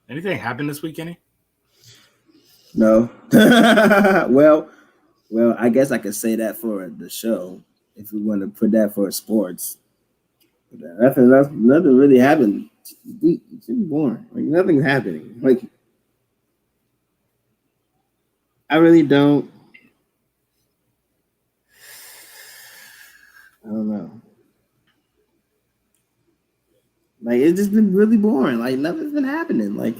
Anything happened this week, Kenny? No. well, I guess I could say that for the show if we want to put that for sports. Nothing really happened. It's boring. Like nothing's happening. Like I really don't. I don't know. Like it's just been really boring. Like nothing's been happening. Like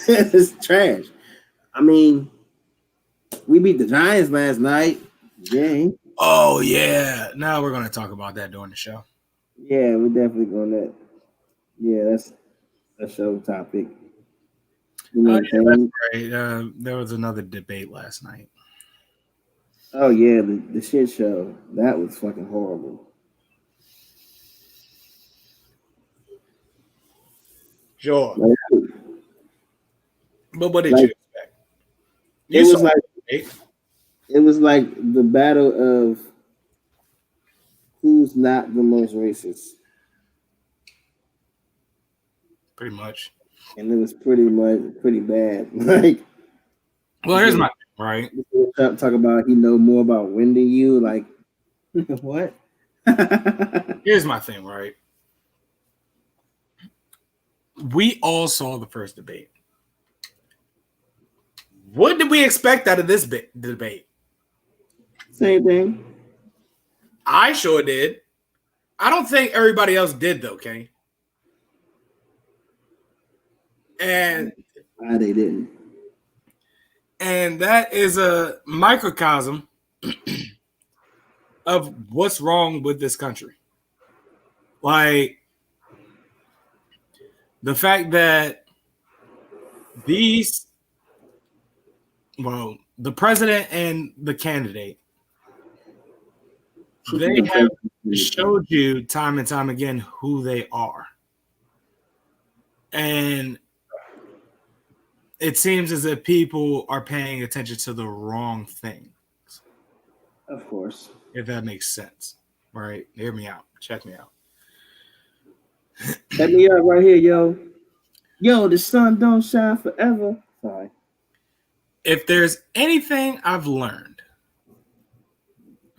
it's trash. I mean, we beat the Giants last night. Yay. Oh yeah. Now we're gonna talk about that during the show. Yeah, we're definitely gonna. Yeah, that's a show topic. You know Oh what I'm yeah, that's saying? right. There was another debate last night. Oh yeah, the shit show. That was fucking horrible. Sure. Like, But what did you like expect? it You saw was like the debate. it was like the battle of who's not the most racist, Pretty much. and it was pretty bad. Like Well, this here's my nigga, thing, right? this nigga Trump talk about he know more about wind than you. Like what? Here's my thing, right? We all saw the first debate. What did we expect out of this debate? Same thing. I sure did. I don't think everybody else did, though, Kenny. And Why they didn't? that is a microcosm of what's wrong with this country. Like the fact that the president and the candidate, they have showed you time and time again who they are. And it seems as if people are paying attention to the wrong things. Of course. If that makes sense. Right? Hear me out. Check me out. Check me out right here, yo. Yo, the sun don't shine forever. Sorry. If there's anything I've learned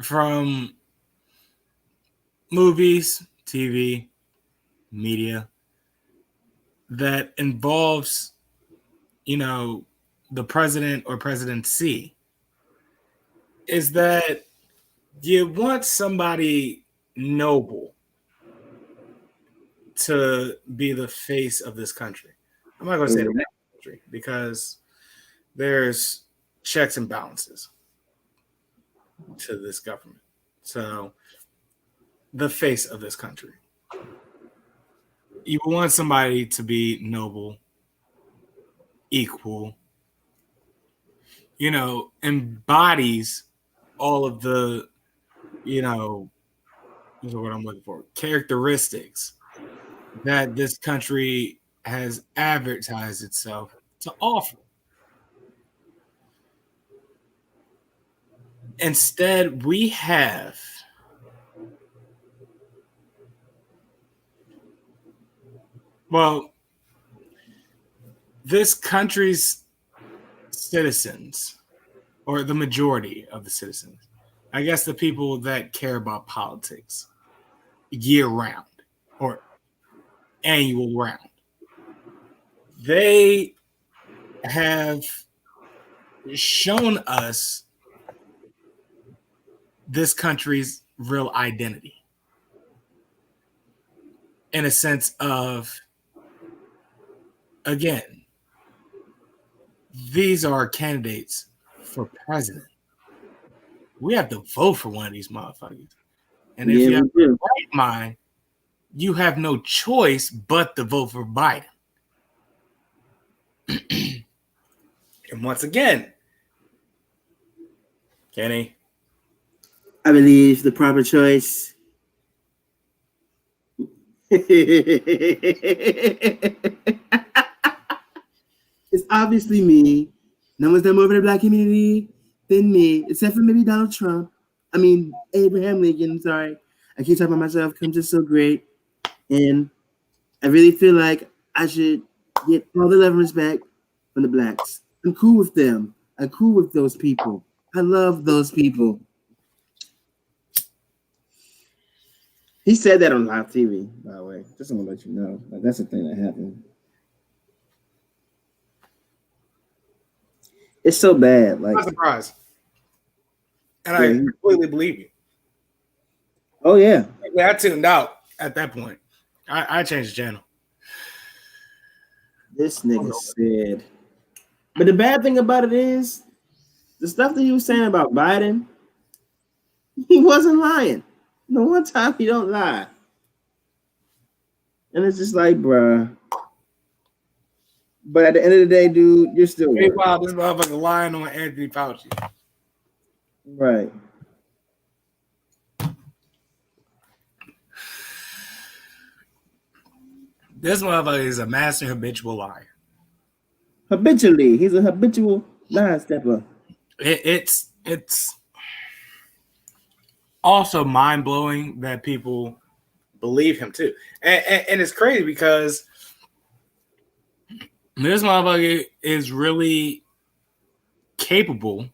from movies, TV, media that involves, the president or presidency, is that you want somebody noble to be the face of this country. I'm not going to say the country because there's checks and balances to this government. So the face of this country. You want somebody to be noble, equal, embodies all of the, this is what I'm looking for, characteristics that this country has advertised itself to offer. Instead, we have this country's citizens, or the majority of the citizens, I guess the people that care about politics year round or annual round, they have shown us this country's real identity in a sense of, again, these are candidates for president. We have to vote for one of these motherfuckers. And if you have the right mind, you have no choice but to vote for Biden. And once again, Kenny, I believe the proper choice. It's obviously me. No one's done more for the black community than me, except for maybe Donald Trump. I mean, Abraham Lincoln. Sorry, I keep talking about myself because I'm just so great. And I really feel like I should get all the love and respect from the blacks. I'm cool with them. I'm cool with those people. I love those people. He said that on live TV, by the way. Just want to let you know. Like, that's the thing that happened. It's so bad. Like, I'm surprised. And yeah, I completely believe you. oh yeah. I tuned out at that point. I changed the channel. This nigga said. But the bad thing about it is the stuff that he was saying about Biden, he wasn't lying. The one time he don't lie. And it's just like, bruh. But at the end of the day, dude, you're still working. Meanwhile, this motherfucker lying on Anthony Fauci. Right. This motherfucker is a master habitual liar. Habitually, he's a habitual lie stepper. It's also mind blowing that people believe him too, and it's crazy because this motherfucker is really capable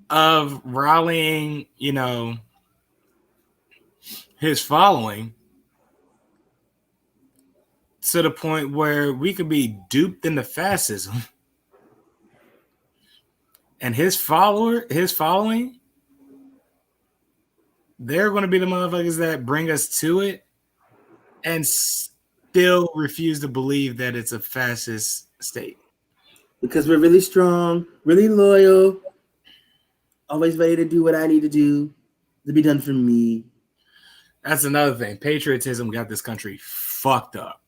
of rallying, his following to the point where we could be duped into fascism. And his following, they're going to be the motherfuckers that bring us to it and still refuse to believe that it's a fascist state. Because we're really strong, really loyal, always ready to do what I need to do to be done for me. That's another thing. Patriotism got this country fucked up.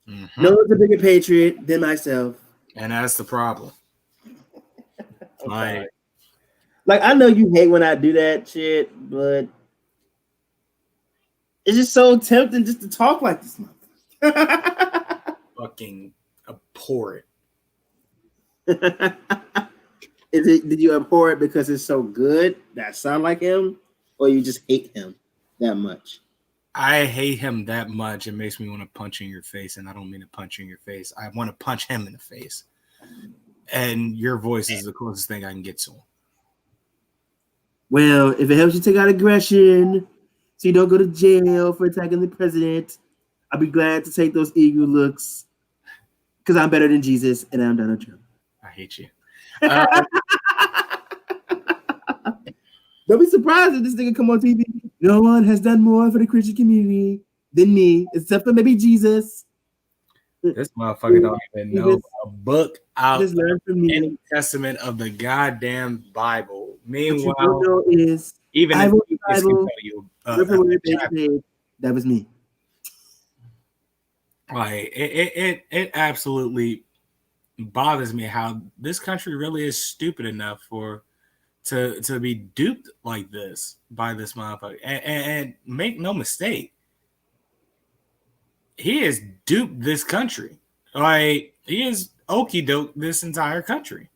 Mm-hmm. No one's a bigger patriot than myself. And that's the problem. Okay. Like, I know you hate when I do that shit, but it's just so tempting just to talk like this. Fucking abhor it. Did you abhor it because it's so good that sound like him, or you just hate him that much? I hate him that much. It makes me want to punch in your face, and I don't mean to punch in your face. I want to punch him in the face. And your voice is the closest thing I can get to him. Well, if it helps you take out aggression so you don't go to jail for attacking the president, I'll be glad to take those eagle looks because I'm better than Jesus and I'm Donald Trump. I hate you. Don't be surprised if this nigga come on TV. No one has done more for the Christian community than me, except for maybe Jesus. This motherfucker don't even know a book out of any testament of the goddamn Bible. Meanwhile, even if you can tell you that was me. Like it absolutely bothers me how this country really is stupid enough to be duped like this by this motherfucker. And make no mistake, he has duped this country. Like, he is okie doke this entire country.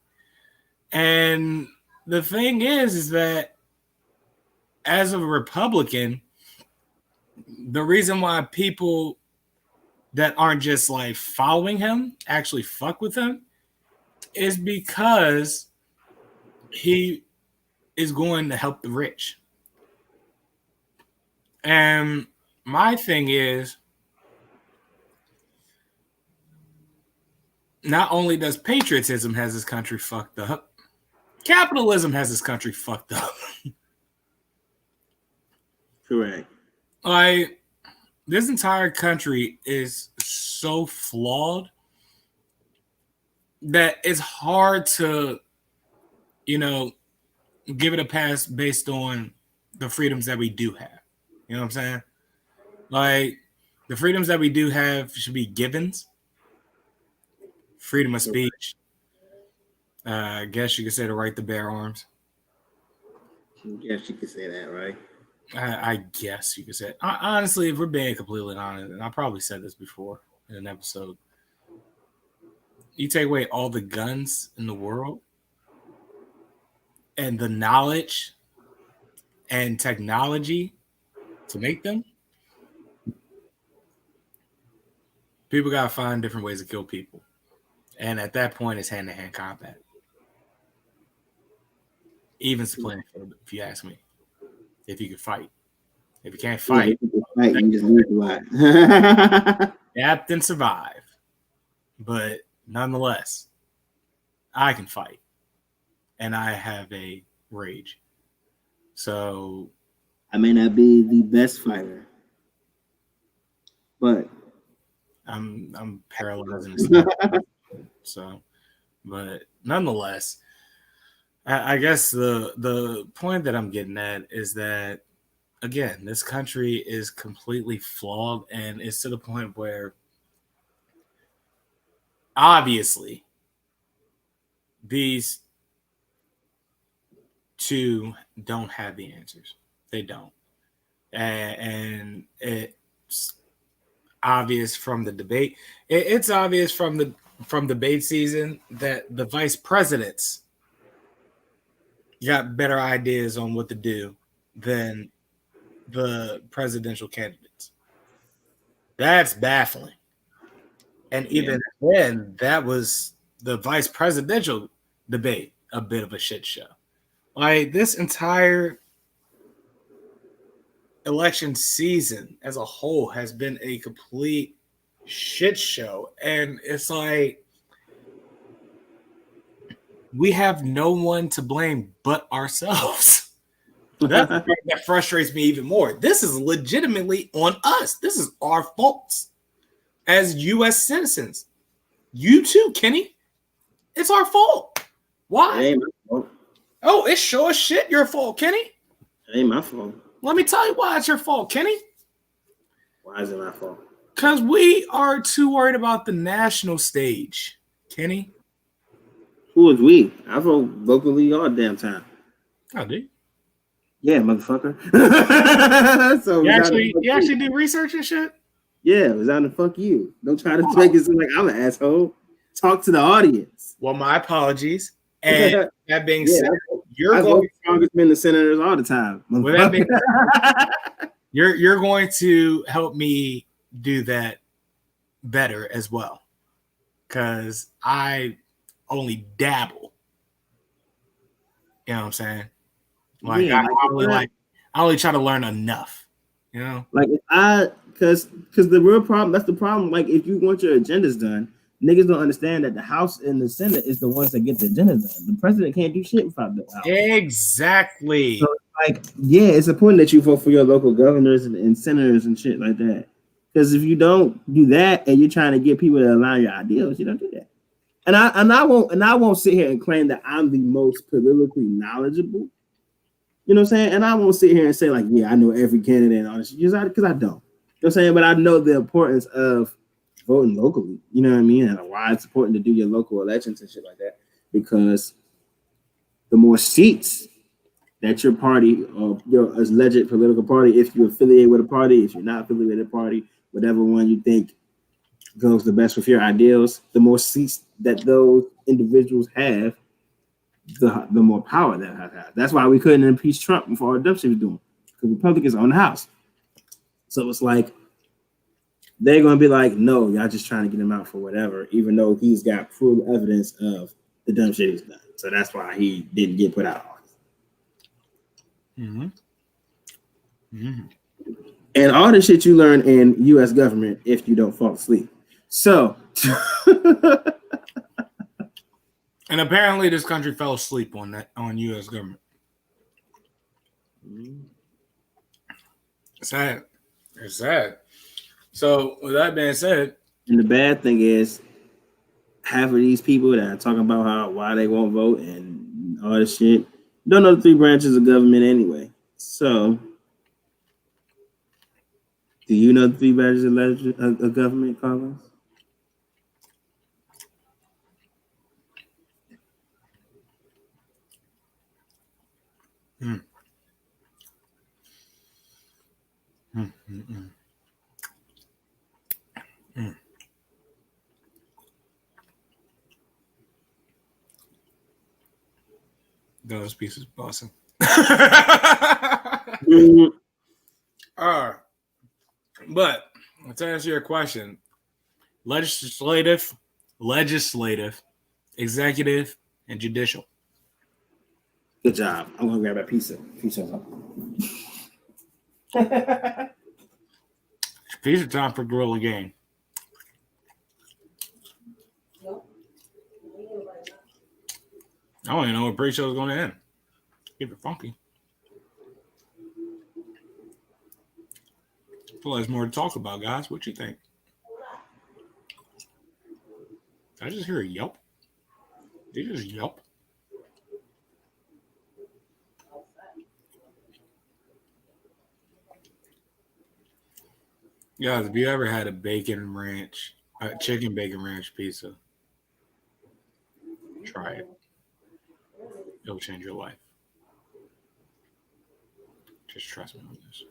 And the thing is that as a Republican, the reason why people that aren't just like following him actually fuck with him is because he is going to help the rich. And my thing is, not only does patriotism has this country fucked up, capitalism has this country fucked up. Correct. Like, this entire country is so flawed that it's hard to, give it a pass based on the freedoms that we do have. You know what I'm saying? Like, the freedoms that we do have should be givens. Freedom of speech. I guess you could say the right to bear arms. I guess you could say that, right? I guess you could say it. Honestly, if we're being completely honest, and I probably said this before in an episode, you take away all the guns in the world and the knowledge and technology to make them, People gotta find different ways to kill people, and at that point, it's hand-to-hand combat. Even playing field, if you ask me. If you can fight, if you can't fight, you just lose a lot. adapt and survive. But nonetheless, I can fight, and I have a rage. So I may not be the best fighter, but I'm paralyzing. So, but nonetheless, I guess the point that I'm getting at is that again, this country is completely flawed, and it's to the point where obviously these two don't have the answers. They don't, and it's obvious from the debate. It's obvious from debate season that the vice presidents got better ideas on what to do than the presidential candidates. That's baffling. And even then, that was the vice presidential debate, a bit of a shit show. Like this entire election season as a whole has been a complete shit show. And it's like we have no one to blame but ourselves. That's the part that frustrates me even more. This is legitimately on us. This is our faults as U.S. citizens. You too, Kenny. It's our fault. Why? It ain't my fault. Oh, it's sure as shit your fault, Kenny. It ain't my fault. Let me tell you why it's your fault, Kenny. Why is it my fault? Because we are too worried about the national stage, Kenny. Who is we? I vote locally all damn time. I do. Yeah, motherfucker. So you actually do research and shit? Yeah, it was on the fuck you. Don't try to make it seem like I'm an asshole. Talk to the audience. Well, my apologies. And that being said, I vote congressmen and senators all the time. With that being said, you're going to help me do that better as well, because I only dabble. You know what I'm saying? Like yeah, I only try to learn enough. You know, like because the real problem, that's the problem. Like if you want your agendas done, niggas don't understand that the House and the Senate is the ones that get the agenda done. The president can't do shit without the House. Exactly. So like, yeah, it's important that you vote for your local governors and senators and shit like that. Because if you don't do that and you're trying to get people to align your ideals, you don't do that. And I won't sit here and claim that I'm the most politically knowledgeable. You know what I'm saying? And I won't sit here and say like, yeah, I know every candidate and all this because I don't. You know what I'm saying? But I know the importance of voting locally. You know what I mean? And why it's important to do your local elections and shit like that. Because the more seats that your party or your alleged political party, if you're affiliated with a party, if you're not affiliated with a party, whatever one you think goes the best with your ideals, the more seats that those individuals have, the more power that have. That's why we couldn't impeach Trump before our dumb shit was doing, because Republicans own the House. So it's like they're gonna be like, no, y'all just trying to get him out for whatever, even though he's got proven evidence of the dumb shit he's done. So that's why he didn't get put out. Mm-hmm. Mm-hmm. And all the shit you learn in U.S. government if you don't fall asleep. So. And apparently this country fell asleep on U.S. government. Sad. It's sad. So with that being said. And the bad thing is, half of these people that are talking about why they won't vote and all this shit don't know the three branches of government anyway. So, do you know the three branches of government, Carlos? Mm. Mm, mm, mm. Mm. Those pieces bossing. But to answer your question, legislative, executive, and judicial. Good job. I'm gonna grab a pizza. Pizza. Pizza time for Gorilla Gang. I don't even know what pre-show is going to end. Keep it funky. Well, there's more to talk about, guys. What you think? Did I just hear a yelp? Did you just yelp? Guys, have you ever had a chicken bacon ranch pizza? Try it. It'll change your life. Just trust me on this.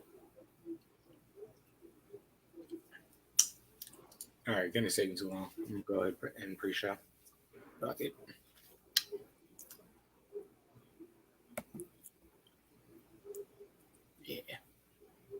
All right, gonna take too long. I'm gonna go ahead and pre-show. Fuck it.